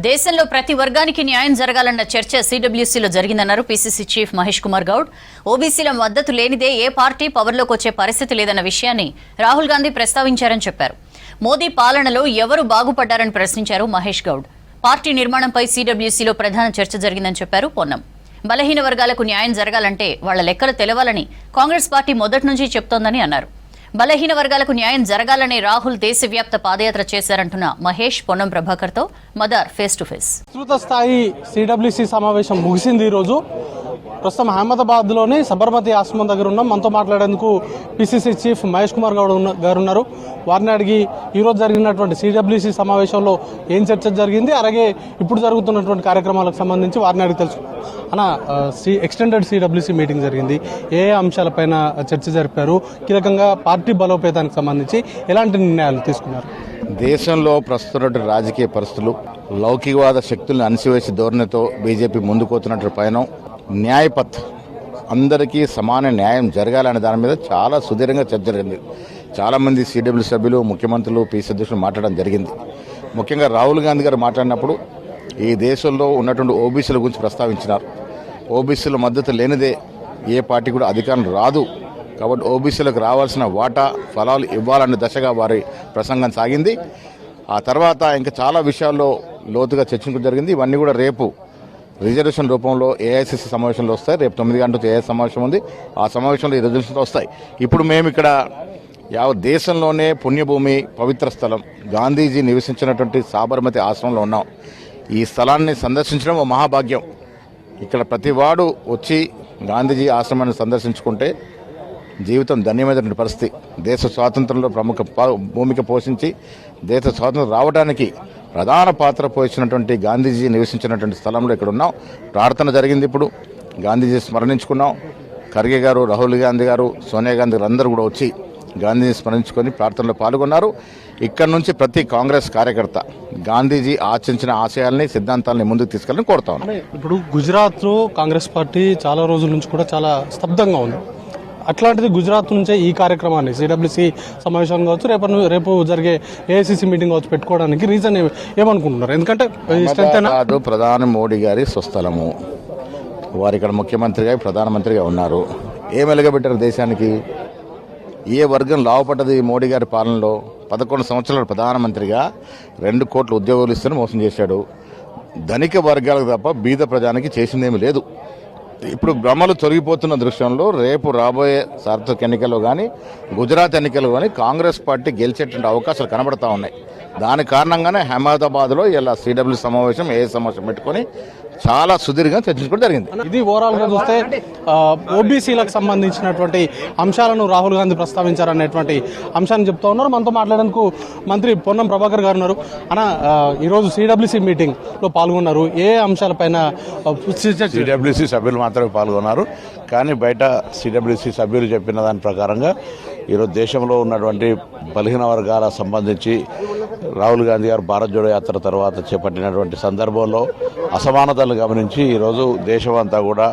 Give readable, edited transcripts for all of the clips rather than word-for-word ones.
దేశంలో ప్రతి వర్గానికి న్యాయం జరగాలన్న చర్చ సిడబ్ల్యూసీలో జరిగిందన్నారు పీసీసీ చీఫ్ మహేష్ కుమార్ గౌడ్. ఓబీసీల మద్దతు లేనిదే ఏ పార్టీ పవర్లోకి వచ్చే పరిస్థితి లేదన్న విషయాన్ని రాహుల్ గాంధీ ప్రస్తావించారని చెప్పారు. మోదీ పాలనలో ఎవరు బాగుపడ్డారని ప్రశ్నించారు మహేష్ గౌడ్. పార్టీ నిర్మాణంపై సిడబ్ల్యూసీలో ప్రధాన చర్చ జరిగిందని చెప్పారు పొన్నం. బలహీన వర్గాలకు న్యాయం జరగాలంటే వాళ్ల లెక్కలు తెలవాలని కాంగ్రెస్ పార్టీ మొదటి నుంచి చెప్తోందని అన్నారు. బలహీన వర్గాలకు న్యాయం జరగాలనే రాహుల్ దేశవ్యాప్త పాదయాత్ర చేశారంటున్న మహేష్ పొన్నం ప్రభాకర్ తో మదార్ ఫేస్ టు ఫేస్. విస్తృత స్థాయి సిడబ్ల్యూసీ సమావేశం ముగిసింది. ఈరోజు ప్రస్తుతం అహ్మదాబాద్ లోని సబర్మతి ఆశ్రమం దగ్గర ఉన్నాం. మనతో మాట్లాడేందుకు పిసిసి చీఫ్ మహేష్ కుమార్ గౌడ్ గారు ఉన్నారు. వారిని అడిగి ఈరోజు జరిగినటువంటి సిడబ్ల్యూసీ సమావేశంలో ఏం చర్చ జరిగింది, అలాగే ఇప్పుడు జరుగుతున్నటువంటి కార్యక్రమాలకు సంబంధించి వారిని అడిగి తెలుసు. ఎక్స్టెండెడ్ సిడబ్ల్యూసీ మీటింగ్ జరిగింది. ఏ అంశాలపైన చర్చ జరిపారు, కీలకంగా పార్టీ బలోపేతానికి సంబంధించి ఎలాంటి నిర్ణయాలు తీసుకున్నారు? దేశంలో ప్రస్తుత రాజకీయ పరిస్థితులు, లౌకికవాద శక్తులను అణిసివేసే ధోరణితో బీజేపీ ముందుకోతున్నట్టు పైన న్యాయపత్ అందరికీ సమాన న్యాయం జరగాలనే దాని మీద చాలా సుదీర్ఘంగా చర్చ జరిగింది. చాలామంది సిడబ్ల్యూ సభ్యులు, ముఖ్యమంత్రులు, పీసీ అధ్యక్షులు మాట్లాడడం జరిగింది. ముఖ్యంగా రాహుల్ గాంధీ గారు మాట్లాడినప్పుడు ఈ దేశంలో ఉన్నటువంటి ఓబీసీల గురించి ప్రస్తావించినారు. ఓబీసీల మద్దతు లేనిదే ఏ పార్టీ కూడా అధికారం రాదు, కాబట్టి ఓబీసీలకు రావాల్సిన వాటా ఫలాలు ఇవ్వాలనే దశగా వారి ప్రసంగం సాగింది. ఆ తర్వాత ఇంకా చాలా విషయాల్లో లోతుగా చర్చించడం జరిగింది. ఇవన్నీ కూడా రేపు రిజర్వేషన్ రూపంలో ఏఐసిసి సమావేశంలో వస్తాయి. రేపు 9 గంటలకు ఏఐ సమావేశం ఉంది. ఆ సమావేశంలో ఈ రిజర్వేషన్లు వస్తాయి. ఇప్పుడు మేము ఇక్కడ యావత్ దేశంలోనే పుణ్యభూమి, పవిత్ర స్థలం గాంధీజీ నివసించినటువంటి సాబర్మతి ఆశ్రమంలో ఉన్నాం. ఈ స్థలాన్ని సందర్శించడం ఒక మహాభాగ్యం. ఇక్కడ ప్రతివాడు వచ్చి గాంధీజీ ఆశ్రమాన్ని సందర్శించుకుంటే జీవితం ధన్యమైనటువంటి పరిస్థితి. దేశ స్వాతంత్రంలో ప్రముఖ భూమిక పోషించి దేశ స్వాతంత్రం రావడానికి ప్రధాన పాత్ర పోషించినటువంటి గాంధీజీ నివసించినటువంటి స్థలంలో ఇక్కడ ఉన్నాం. ప్రార్థన జరిగింది. ఇప్పుడు గాంధీజీ స్మరణించుకున్నాం. ఖర్గే గారు, రాహుల్ గాంధీ గారు, సోనియా గాంధీ గారు అందరూ కూడా వచ్చి గాంధీజీ స్మరించుకొని ప్రార్థనలో పాల్గొన్నారు. ఇక్కడ నుంచి ప్రతి కాంగ్రెస్ కార్యకర్త గాంధీజీ ఆచరించిన ఆశయాల్ని, సిద్ధాంతాలని ముందుకు తీసుకెళ్ళని కోరుతా ఉన్నాం. ఇప్పుడు గుజరాత్లో కాంగ్రెస్ పార్టీ చాలా రోజుల నుంచి కూడా చాలా స్తబ్దంగా ఉంది. అట్లాంటిది గుజరాత్ నుంచే ఈ కార్యక్రమాన్ని సిడబ్ల్యూసీ సమావేశం కావచ్చు, రేపు జరిగే ఏఐసిసి మీటింగ్ కావచ్చు పెట్టుకోవడానికి రీజన్ ఏమనుకుంటున్నారు? ఎందుకంటే ప్రధాని మోడీ గారి స్వస్థలము, వారు ఇక్కడ ముఖ్యమంత్రిగా, ప్రధానమంత్రిగా ఉన్నారు. ఏం వెలగబెట్టారు దేశానికి? ఏ వర్గం లాభపడ్డది మోడీ గారి పాలనలో? 11 సంవత్సరాల ప్రధానమంత్రిగా 2 కోట్ల ఉద్యోగాలు ఇస్తూనే మోసం చేశాడు. ధనిక వర్గాలకు తప్ప బీద ప్రజానికి చేసిందేమీ లేదు. ఇప్పుడు భ్రమలు తొలగిపోతున్న దృశ్యంలో రేపు రాబోయే సార్వత్రిక ఎన్నికల్లో కానీ, గుజరాత్ ఎన్నికల్లో కానీ కాంగ్రెస్ పార్టీ గెలిచేటువంటి అవకాశాలు కనబడతా ఉన్నాయి. దాని కారణంగానే అహ్మదాబాద్లో ఇలా సిడబ్ల్యూ సమావేశం, ఏ సమావేశం పెట్టుకొని చాలా సుదీర్ఘంగా చర్చించుకోవడం జరిగింది. ఇది ఓవరాల్ గా చూస్తే ఓబీసీలకు సంబంధించినటువంటి అంశాలను రాహుల్ గాంధీ ప్రస్తావించారనేటువంటి అంశాన్ని చెప్తా ఉన్నారు. మనతో మాట్లాడేందుకు మంత్రి పొన్నం ప్రభాకర్ గారు ఉన్నారు. ఈరోజు సిడబ్ల్యూసీ మీటింగ్ లో పాల్గొన్నారు. ఏ అంశాలపైన? సిడబ్ల్యూసీ సభ్యులు మాత్రమే పాల్గొన్నారు, కానీ బయట సిడబ్ల్యూసీ సభ్యులు చెప్పిన దాని ప్రకారంగా ఈరోజు దేశంలో ఉన్నటువంటి బలహీన వర్గాల సంబంధించి రాహుల్ గాంధీ గారు భారత్ జోడో యాత్ర తర్వాత చేపట్టినటువంటి సందర్భంలో అసమానతలు గమనించి ఈరోజు దేశం అంతా కూడా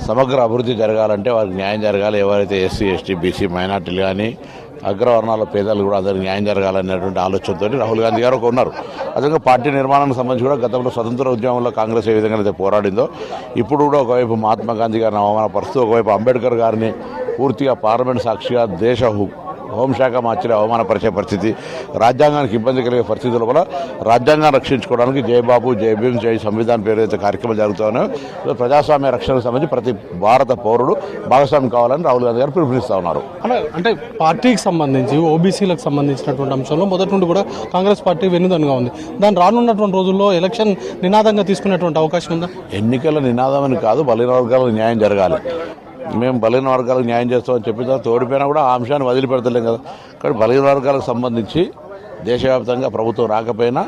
సమగ్ర అభివృద్ధి జరగాలంటే వారికి న్యాయం జరగాలి. ఎవరైతే ఎస్సీ, ఎస్టీ, బీసీ, మైనార్టీలు కానీ అగ్రవర్ణాల పేదలు కూడా అందరికి న్యాయం జరగాలనేటువంటి ఆలోచనతో రాహుల్ గాంధీ గారు ఉన్నారు. అదేవిధంగా పార్టీ నిర్మాణానికి సంబంధించి కూడా గతంలో స్వతంత్ర ఉద్యమంలో కాంగ్రెస్ ఏ విధంగా అయితే పోరాడిందో ఇప్పుడు కూడా ఒకవైపు మహాత్మా గాంధీ గారిని అవమానపరుస్తూ, ఒకవైపు అంబేద్కర్ గారిని పూర్తిగా పార్లమెంట్ సాక్షిగా దేశ హోంశాఖ మార్చిన అవమానపరిచే పరిస్థితి, రాజ్యాంగానికి ఇబ్బంది కలిగే పరిస్థితి లోపల రాజ్యాంగాన్ని రక్షించుకోవడానికి జై బాబు, జై భీమ్, జై సంవిధాన్ పేరు అయితే కార్యక్రమాలు జరుగుతున్నాయో ప్రజాస్వామ్య రక్షణకు సంబంధించి ప్రతి భారత పౌరుడు భాగస్వామి కావాలని రాహుల్ గాంధీ గారు పిలుపునిస్తా ఉన్నారు. అంటే పార్టీకి సంబంధించి ఓబీసీలకు సంబంధించినటువంటి అంశంలో మొదటి నుండి కూడా కాంగ్రెస్ పార్టీ వెన్నుదన్నుగా ఉంది. దాని రానున్నటువంటి రోజుల్లో ఎలక్షన్ నినాదంగా తీసుకునేటువంటి అవకాశం ఉందా? ఎన్నికల నినాదం అని కాదు, బలహీన వర్గాలకు న్యాయం జరగాలి. మేము బలహీన వర్గాలకు న్యాయం చేస్తామని చెప్పిన తర్వాత ఓడిపోయినా కూడా ఆ అంశాన్ని వదిలిపెడతలేం కదా. కానీ బలహీన వర్గాలకు సంబంధించి దేశవ్యాప్తంగా ప్రభుత్వం రాకపోయినా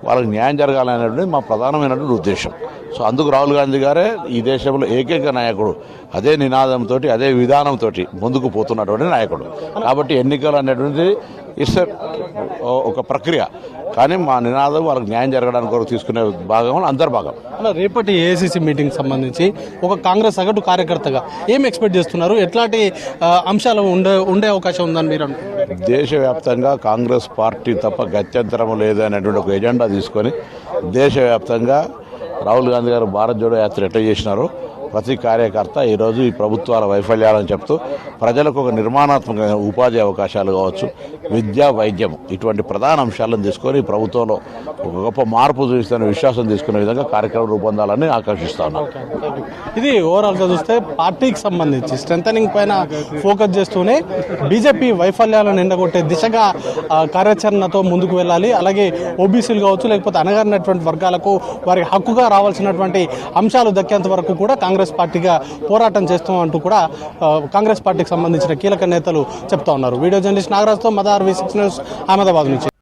వాళ్ళకి న్యాయం జరగాలనేటువంటిది మా ప్రధానమైనటువంటి ఉద్దేశం. సో అందుకు రాహుల్ గాంధీ గారే ఈ దేశంలో ఏకైక నాయకుడు, అదే నినాదంతో, అదే విధానంతో ముందుకు పోతున్నటువంటి నాయకుడు. కాబట్టి ఎన్నికలు అనేటువంటిది ఒక ప్రక్రియ. కానీ మా నినాదం వాళ్ళకి న్యాయం జరగడానికి కొరకు తీసుకునే భాగం అందరి భాగం. అలా రేపటి ఏఐసిసి మీటింగ్ సంబంధించి ఒక కాంగ్రెస్ సగటు కార్యకర్తగా ఏం ఎక్స్పెక్ట్ చేస్తున్నారు? ఎట్లాంటి అంశాలు ఉండే అవకాశం ఉందని మీరు అనుకుంటున్నారు? దేశవ్యాప్తంగా కాంగ్రెస్ పార్టీ తప్ప గత్యంతరం లేదు అనేటువంటి ఒక ఎజెండా తీసుకొని దేశవ్యాప్తంగా రాహుల్ గాంధీ గారు భారత్ జోడో యాత్ర ఎట్లా చేసినారో ప్రతి కార్యకర్త ఈరోజు ఈ ప్రభుత్వాల వైఫల్యాలను చెప్తూ ప్రజలకు ఒక నిర్మాణాత్మక ఉపాధి అవకాశాలు కావచ్చు, విద్య, వైద్యం ఇటువంటి ప్రధాన అంశాలను తీసుకొని ప్రభుత్వంలో ఒక గొప్ప మార్పు చూపిస్తున్న విశ్వాసం తీసుకునే విధంగా కార్యక్రమం రూపొందాలని ఆకాంక్షిస్తా ఉన్నాం. ఇది ఓవరాల్గా చూస్తే పార్టీకి సంబంధించి స్ట్రెంథనింగ్ పైన ఫోకస్ చేస్తూనే బీజేపీ వైఫల్యాలను ఎండగొట్టే దిశగా కార్యాచరణతో ముందుకు వెళ్ళాలి. అలాగే ఓబీసీలు కావచ్చు, లేకపోతే అణగారినటువంటి వర్గాలకు వారి హక్కుగా రావాల్సినటువంటి అంశాలు దక్కేంత వరకు కూడా కాంగ్రెస్ పార్టీగా పోరాటం చేస్తామంటూ కూడా కాంగ్రెస్ పార్టీకి సంబంధించిన కీలక నేతలు చెప్తా ఉన్నారు. వీడియో జర్నలిస్ట్ నాగరాజ్తో మదార్ V6 న్యూస్, అహ్మదాబాద్ నుంచి.